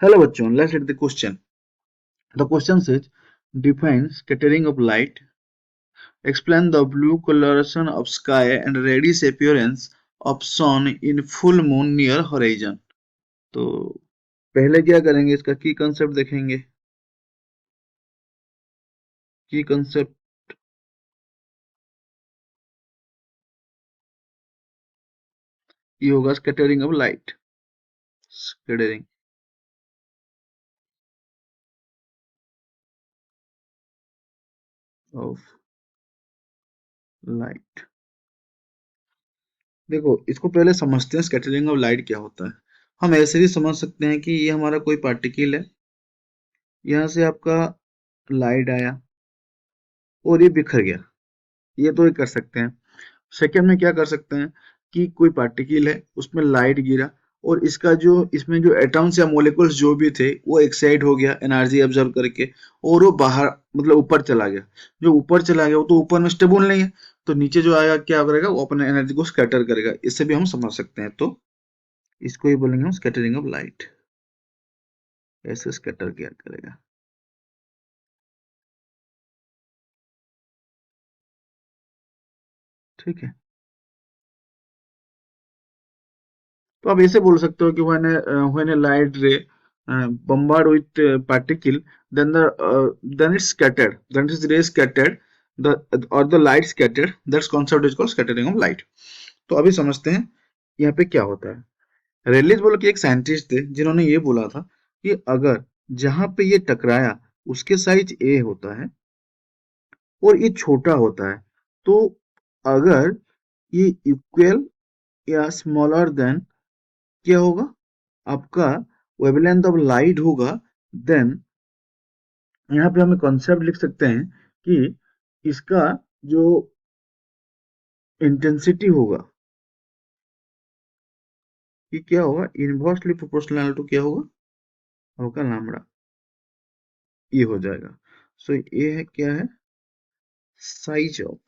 Hello bachon, let's read the question. The question says, define scattering of light, explain the blue coloration of sky and reddish appearance of sun in full moon near horizon. तो पहले क्या करेंगे, इसका की concept देखेंगे. की concept ये होगा scattering of light. Scattering of light. देखो, इसको पहले समझते हैं स्कैटरिंग ऑफ लाइट क्या होता है. हम ऐसे भी समझ सकते हैं कि ये हमारा कोई पार्टिकल है, यहाँ से आपका लाइट आया और ये बिखर गया. ये तो ये कर सकते हैं. सेकंड में क्या कर सकते हैं कि कोई पार्टिकल है, उसमें लाइट गिरा और इसका जो इसमें जो एटम्स या मॉलिक्यूल्स जो भी थे वो एक्साइट हो गया एनर्जी ऑब्जर्व करके, और वो बाहर मतलब ऊपर चला गया. जो ऊपर चला गया वो तो ऊपर में स्टेबल नहीं है, तो नीचे जो आएगा क्या करेगा, वो अपने एनर्जी को स्कैटर करेगा. इससे भी हम समझ सकते हैं. तो इसको ही बोलेंगे हम स्कैटरिंग ऑफ लाइट. ऐसे स्कैटर किया करेगा. ठीक है. तो आप ऐसे बोल सकते हो कि when a light ray bombard with particle, then it's scattered, then its ray scattered, the or the light scattered, that concept is called scattering of light. तो अभी समझते हैं यहाँ पे क्या होता है. रेलिस बोलो कि एक साइंटिस्ट थे जिन्होंने ये बोला था कि अगर जहां पे ये टकराया उसके साइज ए होता है और ये छोटा होता है, तो अगर ये इक्वल या स्मॉलर देन क्या होगा, आपका वेवलेंथ ऑफ लाइट होगा, देन यहाँ पे हमें कॉन्सेप्ट लिख सकते हैं कि इसका जो इंटेंसिटी होगा कि क्या होगा, इनवर्सली प्रोपोर्शनल टू क्या होगा, होगा लैम्बडा. ये हो जाएगा. सो ये है क्या है, साइज ऑफ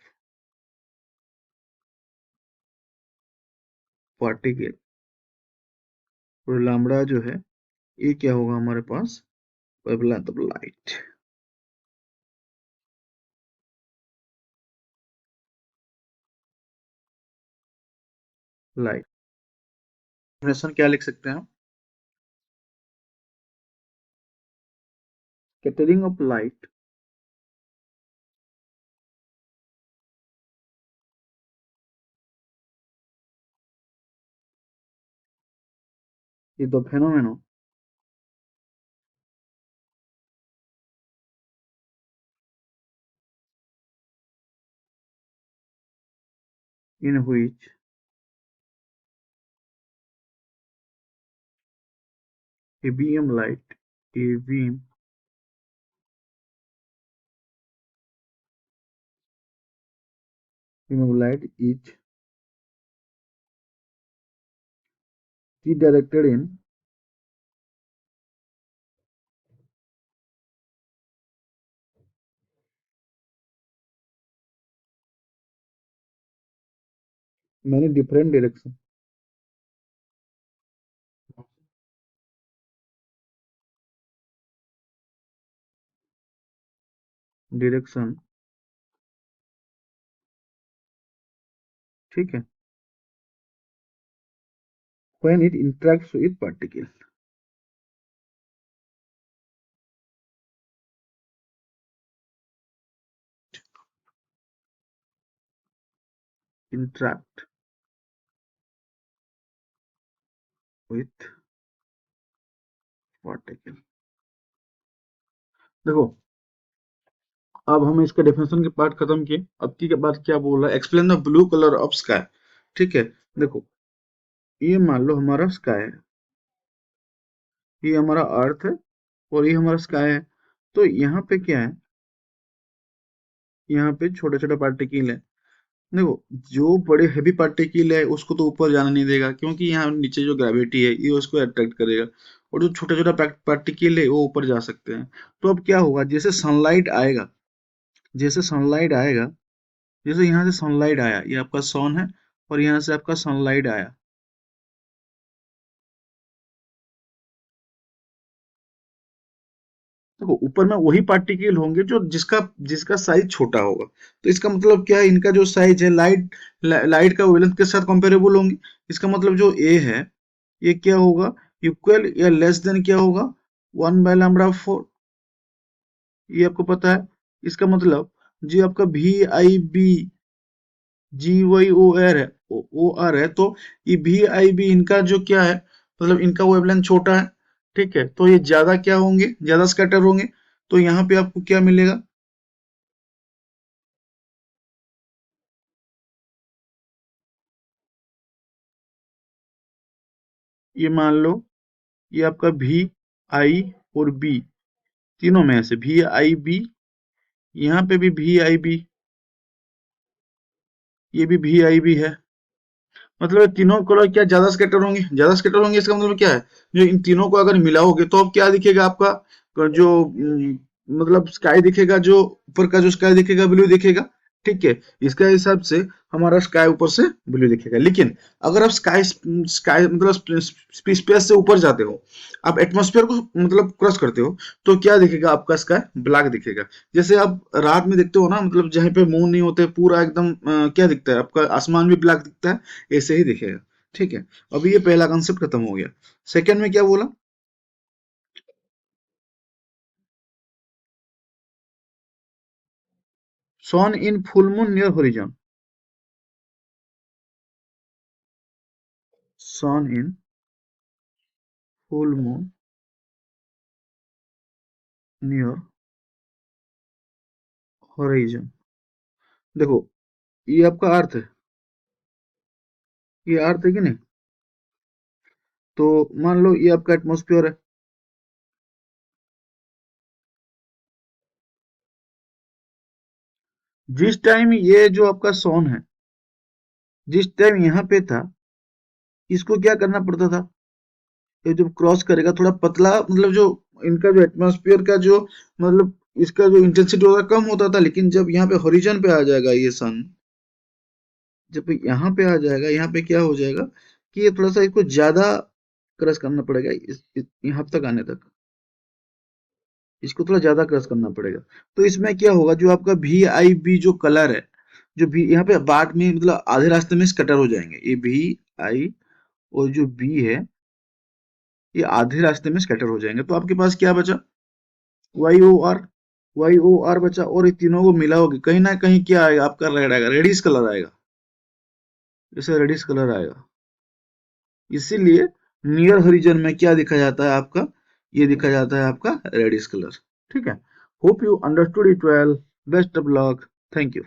पार्टिकल. और लैम्बडा जो है ये क्या होगा हमारे पास, wavelength of light. Light definition क्या लिख सकते हैं हम, scattering of light is the phenomenon in which a beam light, a beam of light is redirected in many different directions. Direction. ठीक है. When it interacts with particle. Interact with particle. देखो, अब हम इसका डेफिनेशन के part खत्म किए. अब की के बाद क्या बोल रहा है, explain the blue colour of sky. ठीक है. देखो, ये मान लो हमारा स्काई है, ये हमारा अर्थ है और ये हमारा स्काई है. तो यहाँ पे क्या है, यहाँ पे छोटा छोटा पार्टिकल है. देखो, जो बड़े हैवी पार्टिकल है उसको तो ऊपर जाने नहीं देगा, क्योंकि यहाँ नीचे जो ग्रेविटी है ये उसको अट्रैक्ट करेगा. और जो छोटा छोटा पार्टिकल है वो ऊपर जा सकते हैं. तो अब क्या होगा, जैसे सनलाइट आएगा, जैसे सनलाइट आएगा, जैसे यहाँ से सनलाइट आया, ये आपका सन है और यहाँ से आपका सनलाइट आया. देखो ऊपर में वही पार्टिकल होंगे जो जिसका जिसका साइज छोटा होगा। तो इसका मतलब क्या है, इनका जो साइज है लाइट का वेवलेंथ के साथ कंपेरेबल होंगे। इसका मतलब जो ए है ये क्या होगा, इक्वल या लेस देन क्या होगा, 1/λ4। ये आपको पता है। इसका मतलब जो आपका VIB GYOR है, OR है, तो ये VIB इनका जो क्या है, मतलब इनका वेवलेंथ छोटा है। ठीक है, तो ये ज्यादा क्या होंगे, ज्यादा स्कैटर होंगे। तो यहाँ पे आपको क्या मिलेगा, ये मान लो ये आपका VI और B तीनों में से VIB, यहाँ पे भी VIB, ये भी VIB है। मतलब ये तीनों कलर क्या ज्यादा स्कैटर होंगे, ज्यादा स्कैटर होंगे। इसका मतलब क्या है, जो इन तीनों को अगर मिलाओगे तो अब क्या दिखेगा आपका, जो मतलब स्काई दिखेगा, जो ऊपर का जो स्काई दिखेगा ब्लू दिखेगा। ठीक है, इसका हिसाब से हमारा स्काई ऊपर से ब्लू दिखेगा। लेकिन अगर आप स्काई स्काई मतलब स्पेस से ऊपर जाते हो, आप एटमॉस्फेयर को मतलब क्रॉस करते हो, तो क्या दिखेगा, आपका स्काई ब्लैक दिखेगा। जैसे आप रात में देखते हो ना, मतलब जहाँ पे मून नहीं होते, पूरा एकदम क्या दिखता है, आपका आसमान भी ब्लैक दिखता है, ऐसे ही दिखेगा। ठीक है, अभी ये पहला कंसेप्ट खत्म हो गया। सेकंड में क्या बोला, sun in full moon near horizon, sun in full moon near horizon. देखो ये आपका अर्थ है, ये अर्थ है कि नहीं। तो मान लो ये आपका एटमॉस्फेयर है। जिस टाइम ये जो आपका सन है, जिस टाइम यहाँ पे था, इसको क्या करना पड़ता था, ये जब क्रॉस करेगा थोड़ा पतला, मतलब जो इनका जो एटमॉस्फेयर का जो मतलब इसका जो इंटेंसिटी होगा कम होता था। लेकिन जब यहाँ पे हॉरिजन पे आ जाएगा ये सन, जब यहाँ पे आ जाएगा, यहाँ पे क्या हो जाएगा कि ये थोड़ा सा इसको ज्यादा क्रश करना पड़ेगा, यहाँ तक आने तक इसको थोड़ा ज्यादा क्रश करना पड़ेगा। तो इसमें क्या होगा, जो आपका VIB जो कलर है, जो भी यहाँ पे बाद में मतलब आधे रास्ते में स्कटर हो जाएंगे, ये VI और जो B है, ये आधे रास्ते में स्कैटर हो जाएंगे। तो आपके पास क्या बचा, YOR, YOR बचा। और ये तीनों को मिलाओगे कहीं ना कहीं क्या आएगा, आपका रेड आएगा, रेडिश कलर आएगा, जैसे रेडिश कलर आएगा। इसीलिए नियर हॉरिजन में क्या दिखा जाता है आपका, ये दिखा जाता है आपका रेडिश कलर। ठीक है, hope you understood it well, best of luck, thank you.